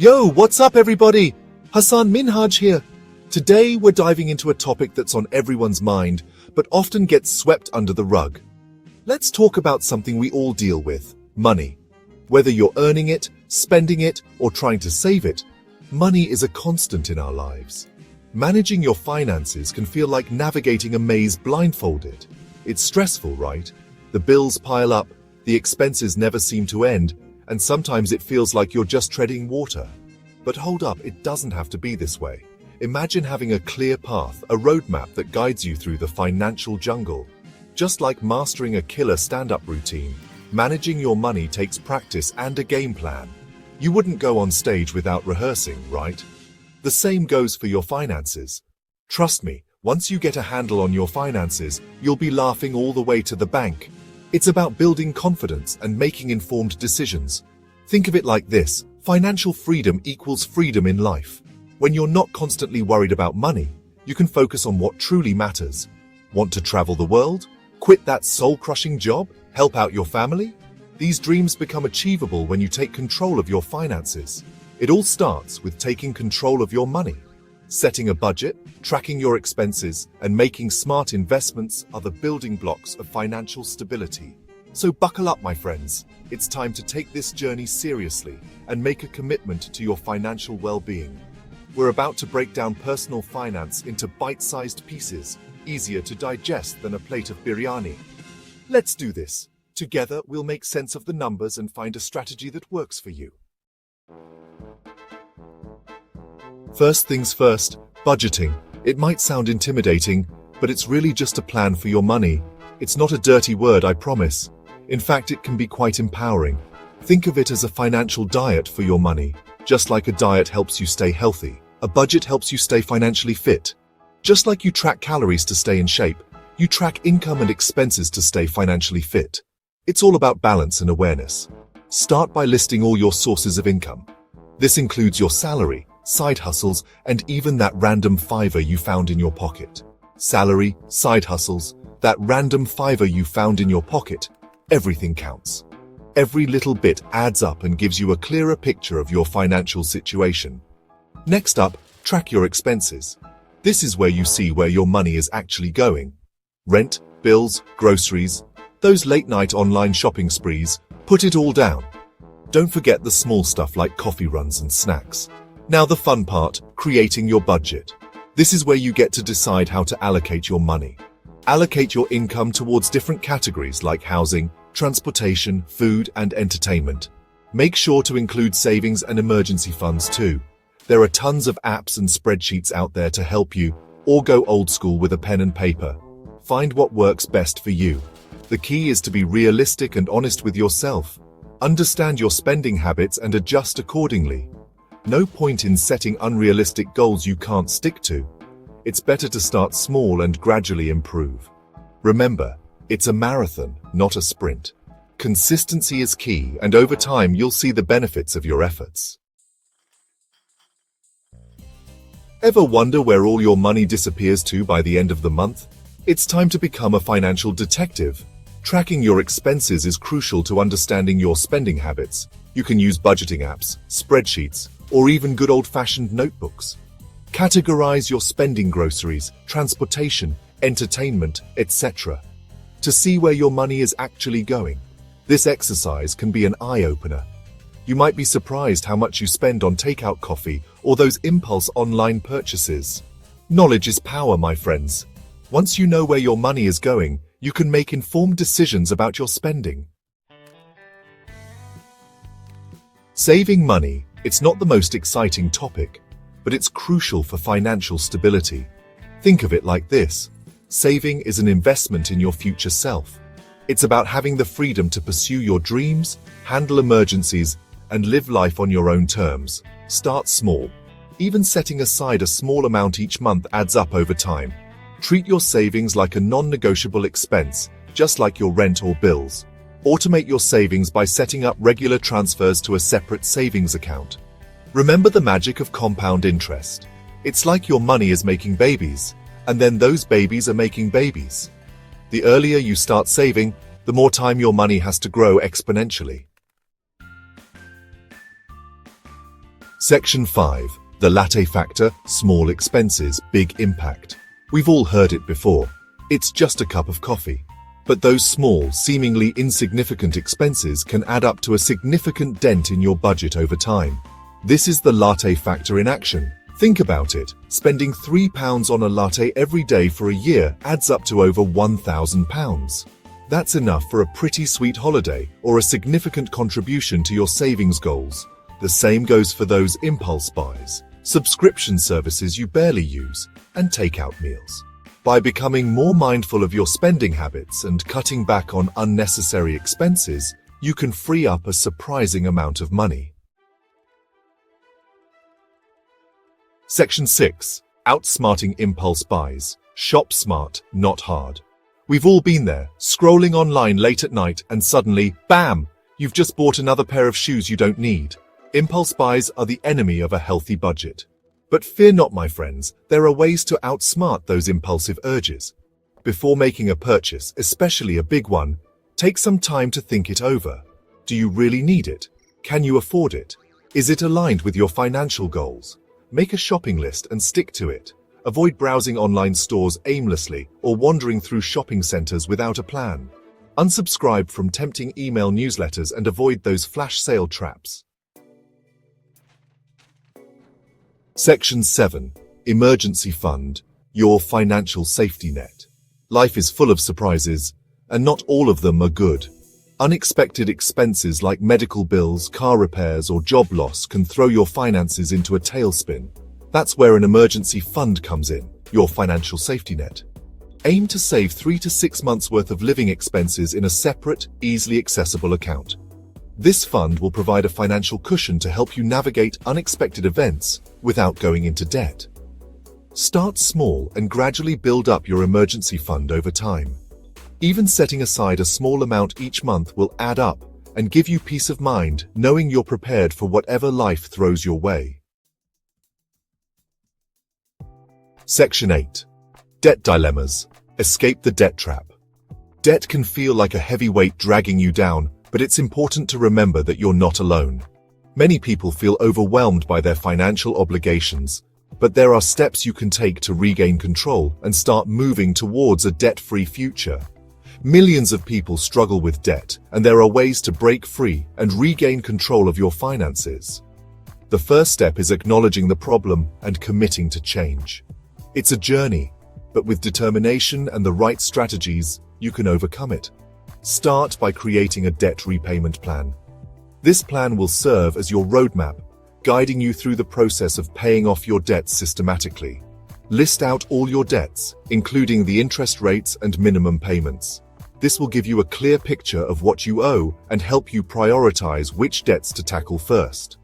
Yo, what's up everybody? Hassan Minhaj here. Today we're diving into a topic that's on everyone's mind, but often gets swept under the rug. Let's talk about something we all deal with, money. Whether you're earning it, spending it, or trying to save it, money is a constant in our lives. Managing your finances can feel like navigating a maze blindfolded. It's stressful, right? The bills pile up, the expenses never seem to end, and sometimes it feels like you're just treading water. But hold up, it doesn't have to be this way. Imagine having a clear path, a roadmap that guides you through the financial jungle. Just like mastering a killer stand-up routine, managing your money takes practice and a game plan. You wouldn't go on stage without rehearsing, right? The same goes for your finances. Trust me, once you get a handle on your finances, you'll be laughing all the way to the bank. It's about building confidence and making informed decisions. Think of it like this: financial freedom equals freedom in life. When you're not constantly worried about money, you can focus on what truly matters. Want to travel the world? Quit that soul-crushing job? Help out your family? These dreams become achievable when you take control of your finances. It all starts with taking control of your money. Setting a budget, tracking your expenses, and making smart investments are the building blocks of financial stability. So buckle up, my friends. It's time to take this journey seriously and make a commitment to your financial well-being. We're about to break down personal finance into bite-sized pieces, easier to digest than a plate of biryani. Let's do this. Together, we'll make sense of the numbers and find a strategy that works for you. First things first, budgeting. It might sound intimidating, but it's really just a plan for your money. It's not a dirty word, I promise. In fact, it can be quite empowering. Think of it as a financial diet for your money. Just like a diet helps you stay healthy, a budget helps you stay financially fit. Just like you track calories to stay in shape, you track income and expenses to stay financially fit. It's all about balance and awareness. Start by listing all your sources of income. This includes your salary, side hustles, and even that random fiver you found in your pocket. Salary, side hustles, that random fiver you found in your pocket, everything counts. Every little bit adds up and gives you a clearer picture of your financial situation. Next up, track your expenses. This is where you see where your money is actually going. Rent, bills, groceries, those late-night online shopping sprees, put it all down. Don't forget the small stuff like coffee runs and snacks. Now the fun part, creating your budget. This is where you get to decide how to allocate your money. Allocate your income towards different categories like housing, transportation, food, and entertainment. Make sure to include savings and emergency funds too. There are tons of apps and spreadsheets out there to help you, or go old school with a pen and paper. Find what works best for you. The key is to be realistic and honest with yourself. Understand your spending habits and adjust accordingly. No point in setting unrealistic goals you can't stick to. It's better to start small and gradually improve. Remember, it's a marathon, not a sprint. Consistency is key, and over time you'll see the benefits of your efforts. Ever wonder where all your money disappears to by the end of the month? It's time to become a financial detective. Tracking your expenses is crucial to understanding your spending habits. You can use budgeting apps, spreadsheets, or even good old-fashioned notebooks. Categorize your spending: groceries, transportation, entertainment, etc. to see where your money is actually going. This exercise can be an eye-opener. You might be surprised how much you spend on takeout coffee or those impulse online purchases. Knowledge is power, my friends. Once you know where your money is going, you can make informed decisions about your spending. Saving money. It's not the most exciting topic, but it's crucial for financial stability. Think of it like this: saving is an investment in your future self. It's about having the freedom to pursue your dreams, handle emergencies, and live life on your own terms. Start small. Even setting aside a small amount each month adds up over time. Treat your savings like a non-negotiable expense, just like your rent or bills. Automate your savings by setting up regular transfers to a separate savings account. Remember the magic of compound interest. It's like your money is making babies, and then those babies are making babies. The earlier you start saving, the more time your money has to grow exponentially. Section 5. The latte factor, small expenses, big impact. We've all heard it before. It's just a cup of coffee. But those small, seemingly insignificant expenses can add up to a significant dent in your budget over time. This is the latte factor in action. Think about it. Spending £3 on a latte every day for a year adds up to over £1,000. That's enough for a pretty sweet holiday or a significant contribution to your savings goals. The same goes for those impulse buys, subscription services you barely use, and takeout meals. By becoming more mindful of your spending habits and cutting back on unnecessary expenses, you can free up a surprising amount of money. Section 6. Outsmarting impulse buys. Shop smart, not hard. We've all been there, scrolling online late at night and suddenly, bam! You've just bought another pair of shoes you don't need. Impulse buys are the enemy of a healthy budget. But fear not, my friends, there are ways to outsmart those impulsive urges. Before making a purchase, especially a big one, take some time to think it over. Do you really need it? Can you afford it? Is it aligned with your financial goals? Make a shopping list and stick to it. Avoid browsing online stores aimlessly or wandering through shopping centers without a plan. Unsubscribe from tempting email newsletters and avoid those flash sale traps. Section 7. Emergency Fund, your financial safety net. Life is full of surprises, and not all of them are good. Unexpected expenses like medical bills, car repairs, or job loss can throw your finances into a tailspin. That's where an emergency fund comes in, your financial safety net. Aim to save 3 to 6 months' worth of living expenses in a separate, easily accessible account. This fund will provide a financial cushion to help you navigate unexpected events without going into debt. Start small and gradually build up your emergency fund over time. Even setting aside a small amount each month will add up and give you peace of mind knowing you're prepared for whatever life throws your way. Section 8. Debt dilemmas. Escape the debt trap. Debt can feel like a heavy weight dragging you down, but it's important to remember that you're not alone. Many people feel overwhelmed by their financial obligations, but there are steps you can take to regain control and start moving towards a debt-free future. Millions of people struggle with debt, and there are ways to break free and regain control of your finances. The first step is acknowledging the problem and committing to change. It's a journey, but with determination and the right strategies, you can overcome it. Start by creating a debt repayment plan. This plan will serve as your roadmap, guiding you through the process of paying off your debts systematically. List out all your debts, including the interest rates and minimum payments. This will give you a clear picture of what you owe and help you prioritize which debts to tackle first.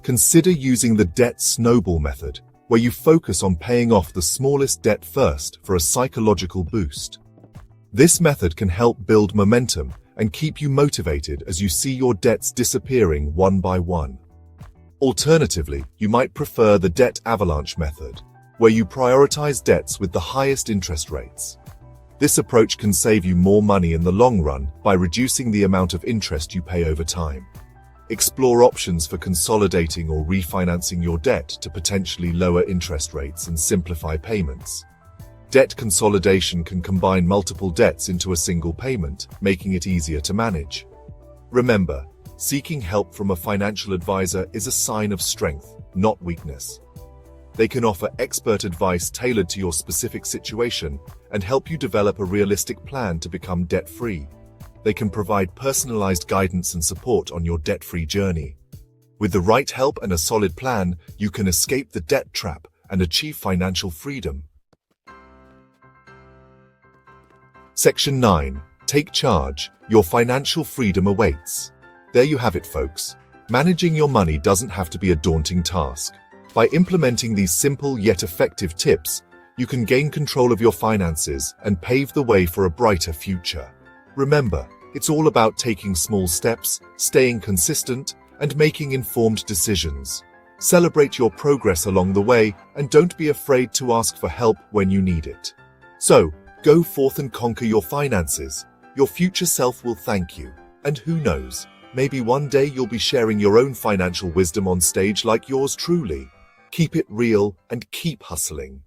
Consider using the debt snowball method, where you focus on paying off the smallest debt first for a psychological boost. This method can help build momentum and keep you motivated as you see your debts disappearing one by one. Alternatively, you might prefer the debt avalanche method, where you prioritize debts with the highest interest rates. This approach can save you more money in the long run by reducing the amount of interest you pay over time. Explore options for consolidating or refinancing your debt to potentially lower interest rates and simplify payments. Debt consolidation can combine multiple debts into a single payment, making it easier to manage. Remember, seeking help from a financial advisor is a sign of strength, not weakness. They can offer expert advice tailored to your specific situation and help you develop a realistic plan to become debt-free. They can provide personalized guidance and support on your debt-free journey. With the right help and a solid plan, you can escape the debt trap and achieve financial freedom. Section 9. Take charge. Your financial freedom awaits. There you have it, folks. Managing your money doesn't have to be a daunting task. By implementing these simple yet effective tips, you can gain control of your finances and pave the way for a brighter future. Remember, it's all about taking small steps, staying consistent, and making informed decisions. Celebrate your progress along the way and don't be afraid to ask for help when you need it. So, go forth and conquer your finances. Your future self will thank you. And who knows, Maybe one day you'll be sharing your own financial wisdom on stage like yours truly. Keep it real and keep hustling.